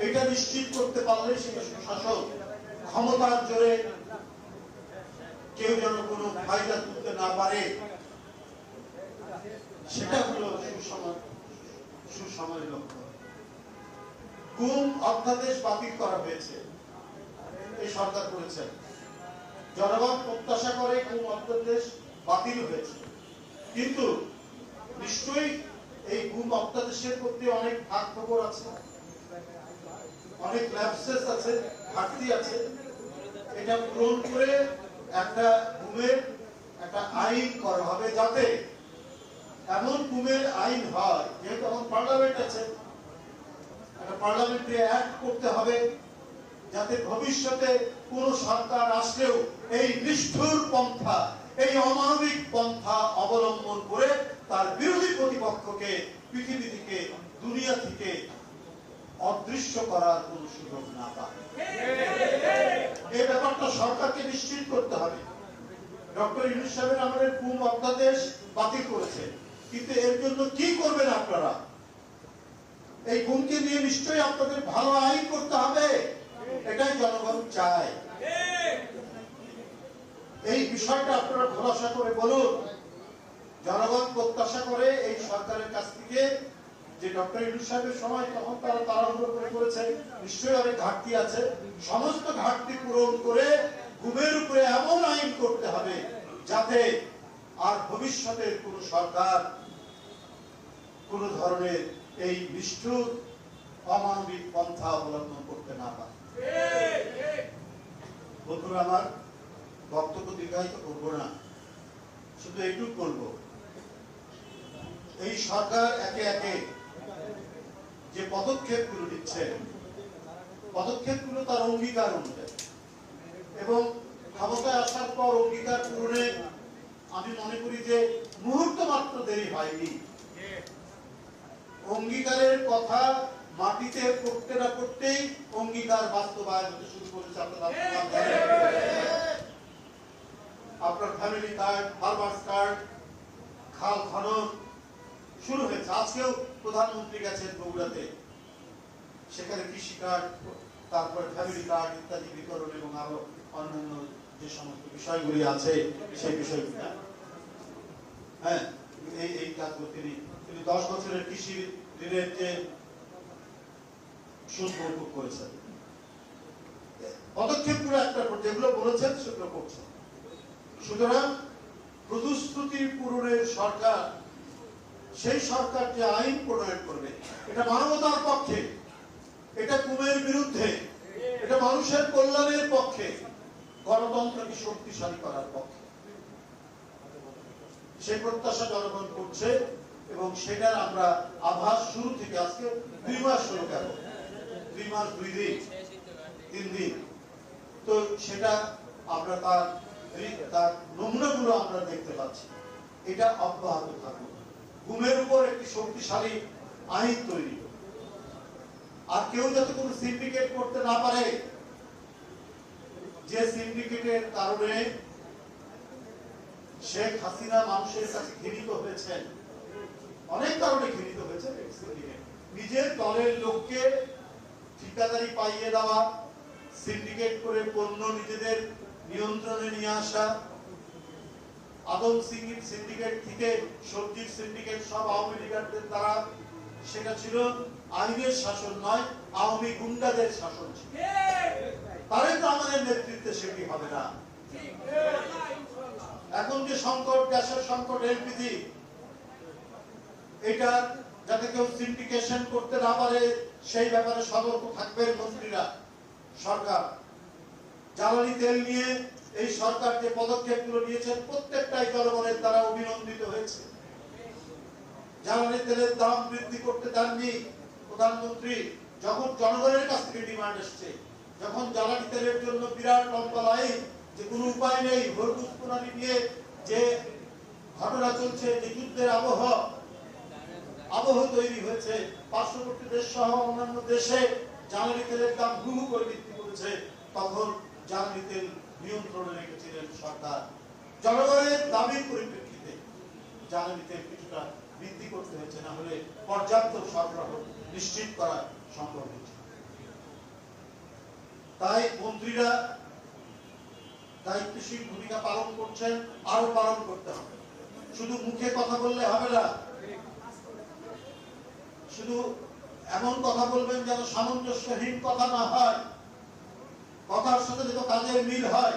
এটা নিশ্চিত করতে পারলে সেই সুশাসন ক্ষমতার জোরে কেউ যেন কোনো ফায়দা তুলতে না পারে, সেটা হলো সুসময়ের লক্ষ্য। গুম অধ্যাদেশ বাতিল করা হয়েছে, এই সরকার করেছে। জনগণ প্রত্যাশা করে গুম অধ্যাদেশ বাতিল হয়েছে, কিন্তু নিশ্চয়ই এই গুম অধ্যাদেশের প্রতি অনেক ভাগ খবর আছে, অনেক ল্যাপসেস আছে, ঘাটতি আছে। এটা পূরণ করে একটা গুমের একটা আইন করা হবে, যাতে এমন গুমের আইন হয়, যেহেতু এখন পার্লামেন্ট আছে, একটা পার্লামেন্টারি অ্যাক্ট করতে হবে, যাতে ভবিষ্যতে কোন সরকার আসলেও এই নিষ্ঠুর পন্থা, এই অমানবিক পন্থা অবলম্বন করে তার বিরোধী প্রতিপক্ষকে পৃথিবী থেকে, দুনিয়া থেকে অদৃশ্য করার কোন সুযোগ না পায়। এই ব্যাপারটা সরকারকে নিশ্চিত করতে হবে। ডক্টর ইউনূস সাহেবের আমাদের গুম অধ্যাদেশ বাতিল করেছে, কিন্তু এর জন্য কি করবেন আপনারা? এই গুমকে নিয়ে নিশ্চয়ই আপনাদের ভালো আইন করতে হবে, এটাই জনগণ চায়। এই বিষয়টা আপনারা খোলাসা করে বলুন। জনগণ প্রত্যাশা করে এই সরকারের কাছ থেকে, যে ডক্টর ইউনূস সাহেবের সময় তখন তারা তাড়াহুড়ো করে করেছে, নিশ্চয়ই অনেক ঘাটতি আছে, সমস্ত ঘাটতি পূরণ করে গুমের উপরে এমন আইন করতে হবে যাতে আর ভবিষ্যতের কোন সরকার কোন ধরনের এই নিষ্ঠুর অমানবিক পন্থা অবলম্বন করতে না পারে। বন্ধুরা, আমার বক্তব্য দীর্ঘায়িত করবো না, শুধু এইটুকু বলবো, এই সরকার একে একে যে পদক্ষেপগুলো নিচ্ছে, পদক্ষেপগুলো তার অঙ্গীকার অনুযায়ী, এবং ক্ষমতায় আসার পর অঙ্গীকার পূরণে আমি মনে করি যে মুহূর্ত মাত্র দেরি হয়নি। অঙ্গীকারের কথা মাটিতে পড়তে না পড়তেই অঙ্গীকার বাস্তবায়ন হতে শুরু করেছে। আপনার ফ্যামিলি কার্ড, ফার্মার্স কার্ড, খাল খনন শুরু হয়েছে। আজকেও প্রধানমন্ত্রী গেছেন বগুড়াতে, সেখানে কৃষি কার্ড, তারপরে ফ্যামিলি কার্ড ইত্যাদি বিতরণ এবং আরো অন্যান্য যে সমস্ত বিষয়গুলি আছে সেই বিষয়গুলি, হ্যাঁ, এই কাজগুলো তিনি 10 বছরের কৃষি ঋণের যে সুদ মৌকুফ করেছেন। পদক্ষেপগুলো একটা যেগুলো বলেছেন সেগুলো করছেন। সুতরাং প্রতিশ্রুতি পূরণের সরকার, সেই সরকার যে আইন প্রণয়ন করবে, এটা মানবতার পক্ষে, এটা গুমের বিরুদ্ধে, এটা মানুষের কল্যাণের পক্ষে, গণতন্ত্রকে শক্তিশালী করার পক্ষে, সেই প্রত্যাশা জনগণ করছে। এবং সেটার আমরা আভাস শুরু থেকে, আজকে 2 মাস হলো, কেন 2 মাস 2 দিন 3 দিন, তো সেটা আমরা তার নমুনাগুলো আমরা দেখতে পাচ্ছি। এটা অব্যাহত থাকুক। গুমের উপর একটি শক্তিশালী আইন তৈরি, আর কেউ যাতে কোনো সিন্ডিকেট করতে না পারে, যে সিন্ডিকেটের কারণে শেখ হাসিনা মানুষের কাছে ঘৃণিত হয়েছেন, অনেক কারণে ঘৃণিত হয়েছে। নিজের দলের লোককে ঠিকাদারি পাইয়ে দেওয়া, সিন্ডিকেট করে পণ্য নিজেদের নিয়ন্ত্রণে নিয়ে আসা, আদম সিন্ডিকেট থেকে সবজির সিন্ডিকেট সব আওয়ামী লীগারদের দ্বারা, সেটা ছিল আইনের শাসন নয়, আওয়ামী গুন্ডাদের শাসন ছিল। তারেক রহমানের নেতৃত্বে সেটি হবে না। এখন যে সংকট, গ্যাসের সংকট, এলপিজি, এটা যাতে কেউ সিন্ডিকেশন করতে না পারে সেই ব্যাপারে সতর্ক থাকবেন মন্ত্রীরা, সরকার। জ্বালানি তেল নিয়ে এই সরকার যে পদক্ষেপগুলো নিয়েছেন, প্রত্যেকটাই জনগণের দ্বারা অভিনন্দিত হয়েছে। জ্বালানি তেলের দাম বৃদ্ধি করতে দেননি প্রধানমন্ত্রী, যখন জনগণের কাছ থেকে ডিমান্ড এসছে, যখন জ্বালানি তেলের জন্য বিরাট লম্বা লাইন, যে কোনো উপায় নেই, হরমুজ প্রণালী নিয়ে যে ঘটনা চলছে, যে যুদ্ধের আবহ তৈরি হয়েছে, পার্শ্ববর্তী দেশ সহ অন্যান্য দেশে জ্বালানি তেলের দাম হু হু করে বৃদ্ধি করেছে, তখন জ্বালানি তেল নিয়ন্ত্রণে রেখেছিলেন সরকার। জনগণের দাবির পরিপ্রেক্ষিতে জ্বালানি তেল কিছুটা বৃদ্ধি করতে হয়েছে, না হলে পর্যাপ্ত সরবরাহ নিশ্চিত করা সম্ভব হয়েছে। তাই মন্ত্রীরা দায়িত্বশীল ভূমিকা পালন করছেন, আরো পালন করতে হবে। শুধু মুখে কথা বললে হবে না, শুধু এমন কথা বলবেন যেন সামঞ্জস্যহীন কথা না হয়, কথার সাথে যেন কাজের মিল হয়।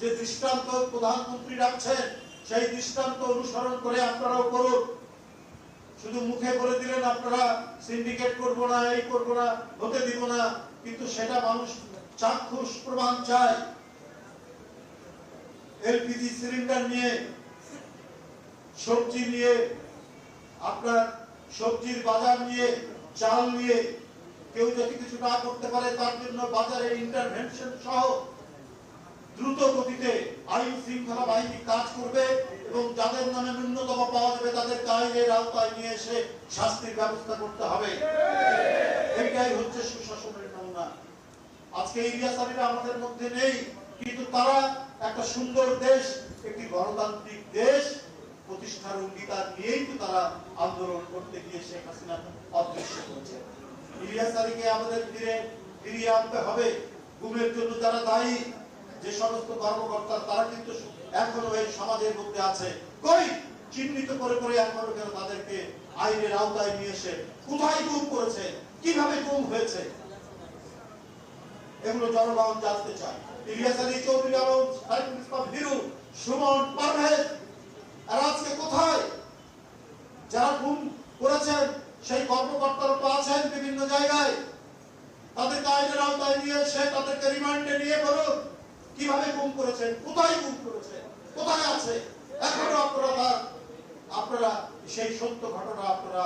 যে দৃষ্টান্ত প্রধানমন্ত্রী রাখছেন সেই দৃষ্টান্ত অনুসরণ করে আপনারাও করুন। শুধু মুখে বলে দিলেন আপনারা সিন্ডিকেট করবো না, এই করবো না, হতে দিব না, কিন্তু সেটা মানুষ চাক্ষুষ প্রমাণ চায়। এলপিজি সিলিন্ডার নিয়ে, সবজি নিয়ে, আপনার সবজির বাজার নিয়ে, চাল নিয়ে কেউ যদি কিছু না করতে পারে তার জন্য বাজারে ইন্টারভেনশন সহ দ্রুত গতিতে আইন শৃঙ্খলা বাহিনী কাজ করবে এবং যাদের নামে ন্যূনতম পাওয়া যাবে তাদেরকে আইনের আওতায় নিয়ে এসে শাস্তির ব্যবস্থা করতে হবে। এটাই হচ্ছে সুশাসনের নমুনা। আজকে ইলিয়াস আলীরা আমাদের মধ্যে নেই, কিন্তু তারা একটা সুন্দর দেশ, একটি গণতান্ত্রিক দেশ প্রতিষ্ঠার অঙ্গীকার নিয়েই তো তারা আন্দোলন করতে গিয়ে শেখ হাসিনা অদৃশ্য করেছে। ইলিয়াস আলীকে আমাদের ফিরিয়ে আনতে হবে। গুমের জন্য যারা দায়ী, যে সমস্ত কর্মকর্তা, তারা কিন্তু এখনো এই সমাজের মধ্যে আছে। কই চিহ্নিত করে করে এখনো কেন তাদেরকে আইনের আওতায় নিয়ে এসে কোথায় গুম করেছে, কিভাবে গুম হয়েছে, এগুলো জনগণ জানতে চায়। ইলিয়াস আলী, চৌধুরী আলম, সাইফুল ইসলাম হিরু, সুমন, পারভেজ, আর আজকে কোথায়? যারা গুম করেছেন সেই কর্মকর্তারা তো আছেন বিভিন্ন জায়গায়। তাদেরকে আইনের আওতায় নিয়ে এসে তাদেরকে রিমান্ডে নিয়ে বলুন কিভাবে গুম করেছেন, কোথায় গুম করেছেন, কোথায় আছে। এখনো আপনারা সেই সত্য ঘটনা আপনারা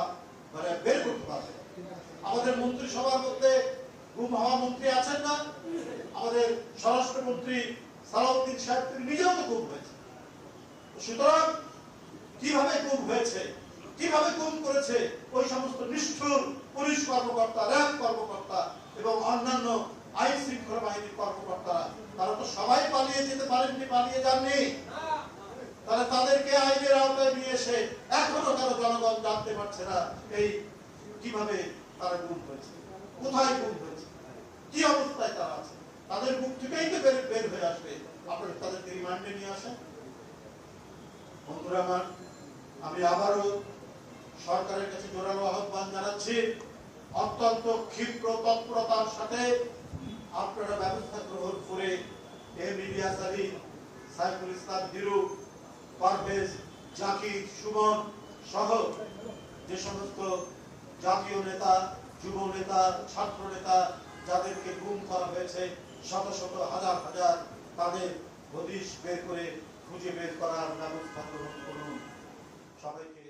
বের করতে পারবেন। আমাদের মন্ত্রিসভার মধ্যে গুম হওয়া মন্ত্রী আছেন না? আমাদের স্বরাষ্ট্রমন্ত্রী সালাউদ্দিন সাহেব তিনি নিজেও তো গুম হয়েছে। সুতরাং কিভাবে গুম হয়েছে, কিভাবে গুম করেছে ওই সমস্ত নিষ্ঠুর পুলিশ কর্মকর্তা, র্যাব কর্মকর্তা এবং অন্যান্য আইন শৃঙ্খলা বাহিনীর কর্মকর্তারা, তারা তো সবাই পালিয়ে যেতে পারেননি, পালিয়ে যাননি। তারা তাদেরকে আইনের আওতায় নিয়ে এসে এখনো কেন জনগণ জানতে পারছে না এই কিভাবে তারা গুম হয়েছে, কোথায় গুম হয়েছে, কি অবস্থায় তারা আছে। তাদের মুখ থেকেই তো বের হয়ে আসবে। আপনারা তাদেরকে রিমান্ডে নিয়ে আসেন। বন্ধুরা আমার, আমি আবারও সরকারের কাছে জোরালো আহ্বান জানাচ্ছি, অত্যন্ত ক্ষিপ্র তৎপরতার সাথে আপনারা ব্যবস্থা গ্রহণ করে ইলিয়াস আলী, সাইফুল ইসলাম হিরু, পারভেজ, জাকির, সুমন সহ যে সমস্ত জাতীয় নেতা, যুব নেতা, ছাত্র নেতা যাদেরকে গুম করা হয়েছে, শত শত হাজার হাজার, তাদের হদিশ বের করে খুঁজে বের করার ব্যবস্থা গ্রহণ করুন। সবাইকে